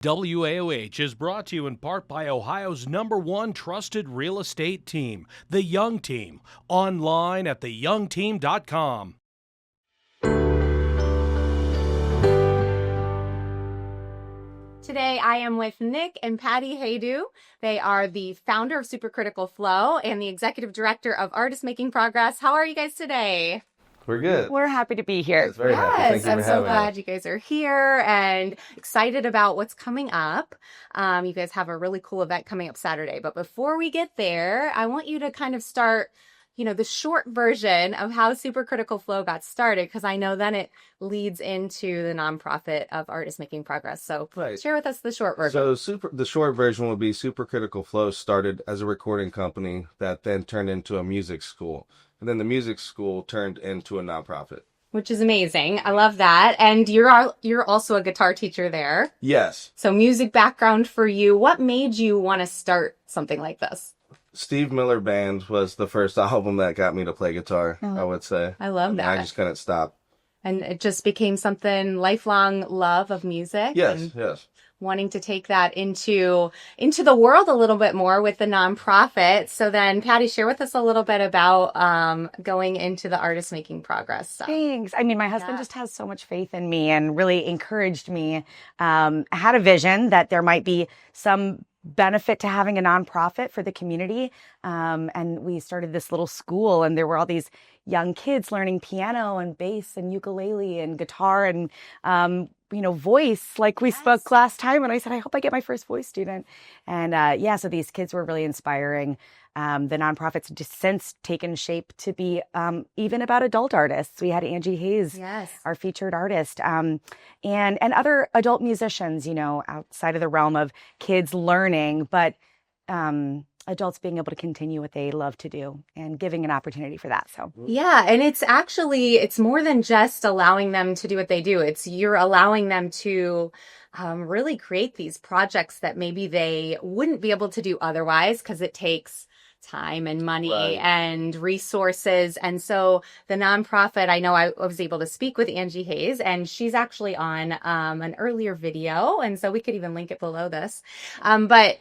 WAOH is brought to you in part by Ohio's #1 trusted real estate team, The Young Team. Online at theyoungteam.com. Today I am with Nick and Patty Haydu. They are the founder of Supercritical Flow and the executive director of Artist Making Progress. How are you guys today? We're good. We're happy to be here. Yes, very happy. Thank you for I'm so having glad us. you guys are here and excited about what's coming up. You guys have a really cool event coming up Saturday. But before we get there, I want you to kind of start, the short version of how Supercritical Flow got started, because I know then it leads into the nonprofit of Artists Making Progress. So Share with us the short version. So the short version would be Supercritical Flow started as a recording company that then turned into a music school. And then the music school turned into a nonprofit. Which is amazing. I love that. And you're also a guitar teacher there. Yes. So music background for you. What made you want to start something like this? Steve Miller Band was the first album that got me to play guitar, I would say. I love that. I just couldn't stop. And it just became something lifelong love of music. Yes, yes. Wanting to take that into the world a little bit more with the nonprofit. So then, Patty, share with us a little bit about going into the Artist Making Progress stuff. Thanks. I mean, my husband just has so much faith in me and really encouraged me. I had a vision that there might be some benefit to having a nonprofit for the community. And we started this little school, and there were all these young kids learning piano and bass and ukulele and guitar and, voice, like we spoke last time. And I said, I hope I get my first voice student. And so these kids were really inspiring. The nonprofit's just since taken shape to be even about adult artists. We had Angie Hayes, our featured artist, and other adult musicians, outside of the realm of kids learning, but adults being able to continue what they love to do and giving an opportunity for that. So yeah, and it's more than just allowing them to do what they do. You're allowing them to really create these projects that maybe they wouldn't be able to do otherwise, because it takes time and money and resources. And so the nonprofit, I know I was able to speak with Angie Hayes, and she's actually on an earlier video. And so we could even link it below this. But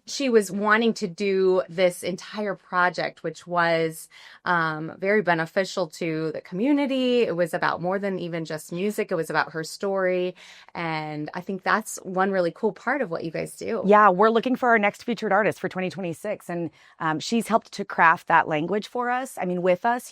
she was wanting to do this entire project, which was very beneficial to the community. It was about more than even just music. It was about her story. And I think that's one really cool part of what you guys do. Yeah, we're looking for our next featured artist for 2026. And she's helped to craft that language for us. I mean, with us,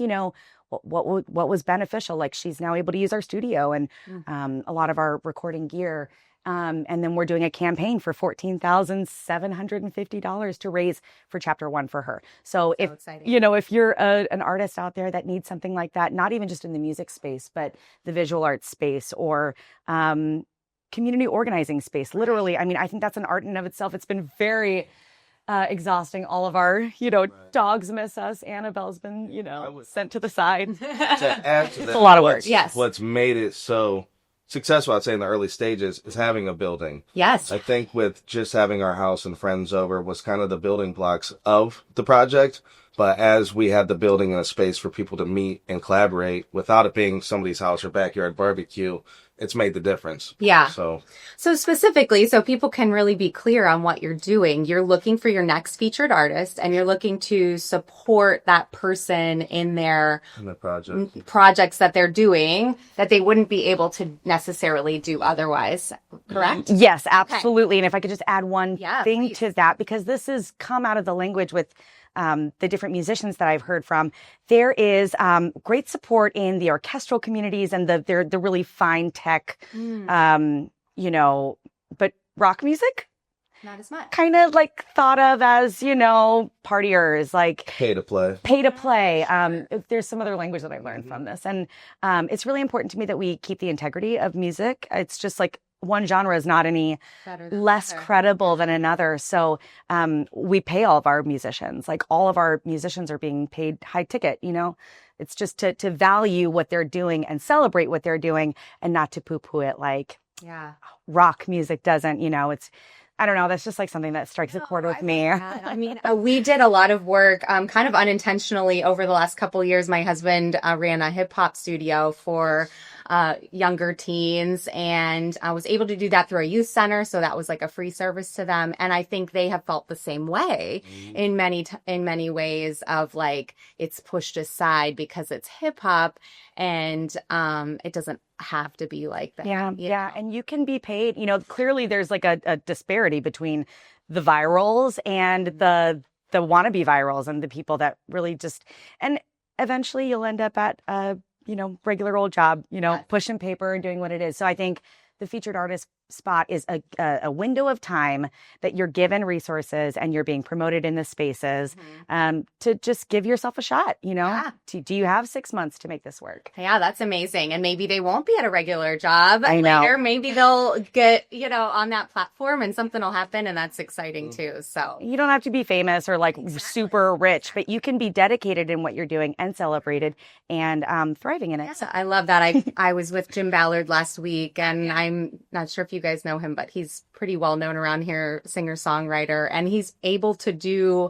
what was beneficial. Like, she's now able to use our studio and a lot of our recording gear. And then we're doing a campaign for $14,750 to raise for Chapter 1 for her. So if, exciting. If you're an artist out there that needs something like that, not even just in the music space, but the visual arts space or community organizing space, literally, I mean, I think that's an art in and of itself. It's been very exhausting. All of our, dogs miss us. Annabelle's been, sent to the side. To add to that, it's a lot of work. Yes. What's made it so successful, I'd say, in the early stages is having a building. Yes. I think with just having our house and friends over was kind of the building blocks of the project. But as we had the building and a space for people to meet and collaborate without it being somebody's house or backyard barbecue, it's made the difference. Yeah. So specifically, so people can really be clear on what you're doing, you're looking for your next featured artist, and you're looking to support that person in their projects that they're doing that they wouldn't be able to necessarily do otherwise. Correct? Yes, absolutely. Okay. And if I could just add one thing please. To that, because this has come out of the language with the different musicians that I've heard from, there is great support in the orchestral communities and the really fine tech, but rock music, not as much. Kind of like thought of as, partiers, like pay to play. There's some other language that I learned from this. And it's really important to me that we keep the integrity of music. It's just like one genre is not any less credible than another. So we pay all of our musicians. Like, all of our musicians are being paid high ticket, It's just to value what they're doing and celebrate what they're doing, and not to poo-poo it like rock music doesn't, it's, I don't know. That's just like something that strikes a chord with me. I mean, we did a lot of work kind of unintentionally over the last couple of years. My husband ran a hip hop studio for younger teens, and I was able to do that through a youth center. So that was like a free service to them. And I think they have felt the same way in many ways of like, it's pushed aside because it's hip hop, and it doesn't have to be like that. Yeah. And you can be paid, clearly there's like a disparity between the virals and the wannabe virals and the people that really and eventually you'll end up at a, regular old job, pushing paper and doing what it is. So I think the featured artist spot is a window of time that you're given resources and you're being promoted in the spaces to just give yourself a shot, do you have 6 months to make this work? Yeah, that's amazing. And maybe they won't be at a regular job I know. later. Maybe they'll get, on that platform and something will happen, and that's exciting too. So you don't have to be famous or like super rich, but you can be dedicated in what you're doing and celebrated and thriving in it. Yeah, I love that. I was with Jim Ballard last week, and I'm not sure if you guys know him, but he's pretty well known around here, singer-songwriter, and he's able to do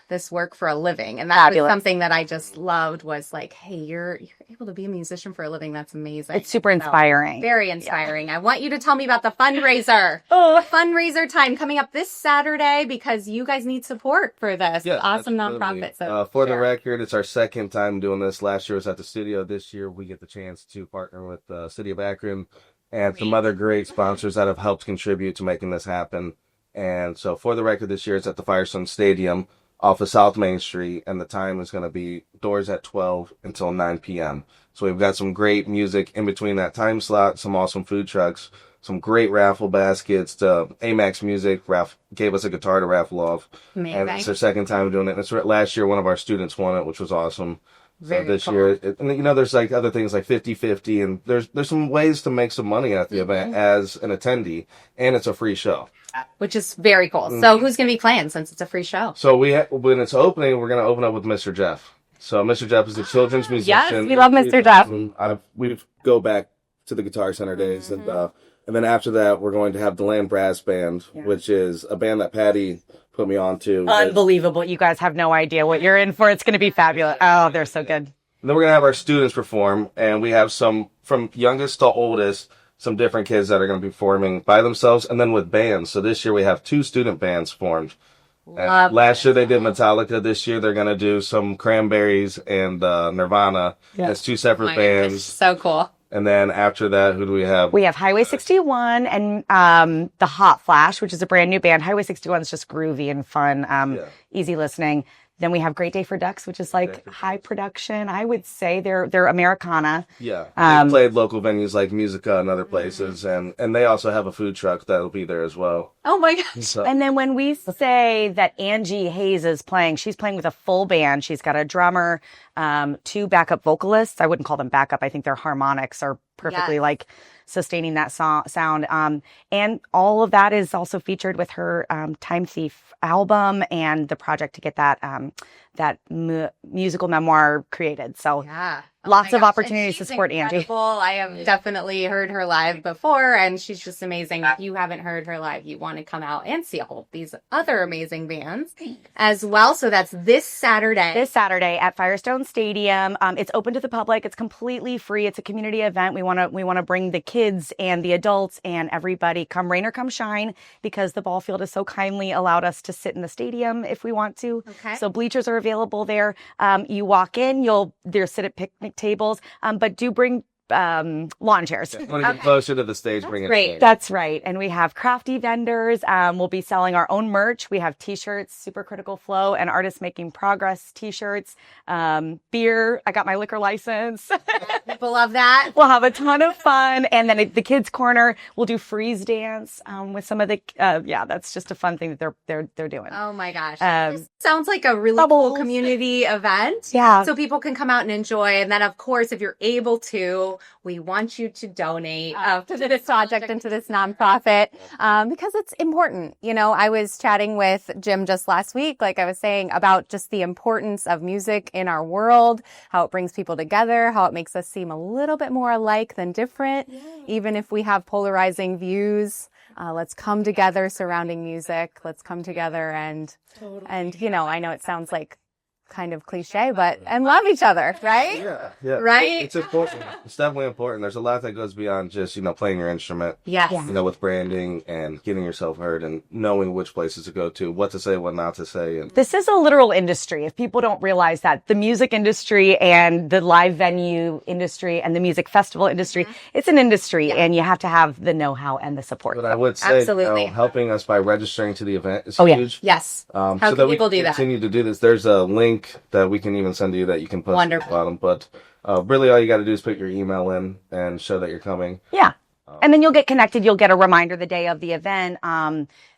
this work for a living. And that was something that I just loved, was like, hey, you're able to be a musician for a living. That's amazing. It's super inspiring. Very inspiring. Yeah. I want you to tell me about the fundraiser. Fundraiser time coming up this Saturday, because you guys need support for this awesome nonprofit. So for the record, it's our second time doing this. Last year was at the studio. This year we get the chance to partner with the city of Akron and some other great sponsors that have helped contribute to making this happen. And so for the record, this year it's at the Firestone Stadium off of South Main Street, and the time is going to be doors at 12 until 9 p.m. So we've got some great music in between that time slot, some awesome food trucks, some great raffle baskets. Amax Music gave us a guitar to raffle off. Amazing. And it's their second time doing it. And last year, one of our students won it, which was awesome. Very so this cool. year, there's like other things like 50-50, and there's some ways to make some money at the event as an attendee, and it's a free show. Which is very cool. So who's going to be playing, since it's a free show? So when it's opening, we're going to open up with Mr. Jeff. So Mr. Jeff is a children's musician. Yes, we love Mr. Jeff. We go back to the Guitar Center days, and then after that, we're going to have the Land Brass Band, which is a band that Patty put me on to. Unbelievable. You guys have no idea what you're in for. It's going to be fabulous. Oh, they're so good. And then we're going to have our students perform, and we have some from youngest to oldest, some different kids that are going to be performing by themselves and then with bands. So this year we have 2 student bands formed. Last year they did Metallica. This year they're going to do some Cranberries and Nirvana as 2 separate bands. Gosh, so cool. And then after that, who do we have? We have Highway 61 and the Hot Flash, which is a brand new band. Highway 61 is just groovy and fun, easy listening. Then we have Great Day for Ducks, which is like high production. I would say they're Americana. Yeah. They played local venues like Musica and other places. And they also have a food truck that'll be there as well. Oh my gosh. So, and then when we say that Angie Hayes is playing, she's playing with a full band. She's got a drummer, 2 backup vocalists. I wouldn't call them backup. I think their harmonics are perfectly like sustaining that sound. And all of that is also featured with her Time Thief album and the project to get that musical memoir created. So lots of opportunities to support incredible. Angie. I have definitely heard her live before, and she's just amazing. If you haven't heard her live, you want to come out and see all of these other amazing bands as well. So that's this Saturday. This Saturday at Firestone Stadium. It's open to the public. It's completely free. It's a community event. We want to bring the kids and the adults and everybody, come rain or come shine, because the ball field has so kindly allowed us to sit in the stadium if we want to. Okay. So bleachers are available there. You walk in, they'll sit at picnic tables, but do bring lawn chairs. Want to get closer to the stage, bring it. Great. That's right. And we have crafty vendors. We'll be selling our own merch. We have t-shirts, Supercritical Flow and Artists Making Progress t-shirts, beer. I got my liquor license. People love that. We'll have a ton of fun. And then at the kids corner, we'll do freeze dance with some of the, that's just a fun thing that they're doing. Oh my gosh. This sounds like a really cool community event. Yeah. So people can come out and enjoy. And then of course, if you're able to, we want you to donate to this project and to this nonprofit because it's important. I was chatting with Jim just last week, like I was saying, about just the importance of music in our world, how it brings people together, how it makes us seem a little bit more alike than different, even if we have polarizing views. Let's come together surrounding music. Let's come together and I know it sounds like kind of cliche, but and love each other, right? Yeah. Right? It's important. It's definitely important. There's a lot that goes beyond just, playing your instrument. Yes. Yeah. With branding and getting yourself heard and knowing which places to go to, what to say, what not to say. And This is a literal industry. If people don't realize that, the music industry and the live venue industry and the music festival industry, it's an industry, and you have to have the know-how and the support. But I would say, Absolutely. helping us by registering to the event is yeah. huge. Yes. How How so can that we people can do that? continue to do this. There's a link that we can even send you that you can post at Wonderful. the bottom. But really all you got to do is put your email in and show that you're coming. Yeah. And then you'll get connected. You'll get a reminder the day of the event.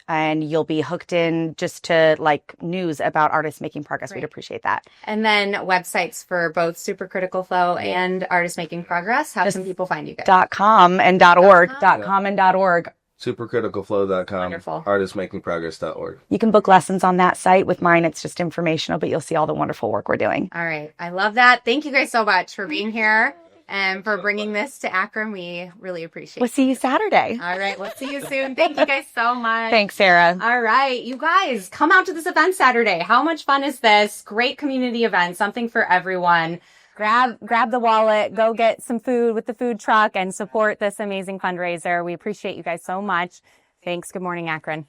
And you'll be hooked in just to news about artists making progress. We'd appreciate that. And then websites for both Supercritical Flow and Artist Making Progress. How can people find you guys? .com and .org. .com and .org. Supercriticalflow.com. Wonderful. Artistmakingprogress.org. You can book lessons on that site. With mine, it's just informational, but you'll see all the wonderful work we're doing. All right. I love that. Thank you guys so much for being here and for bringing this to Akron. We really appreciate We'll it. see you Saturday. All right. We'll see you soon. Thank you guys so much. Thanks, Sarah. All right. You guys, come out to this event Saturday. How much fun is this? Great community event, something for everyone. Grab the wallet, go get some food with the food truck and support this amazing fundraiser. We appreciate you guys so much. Thanks. Good morning, Akron.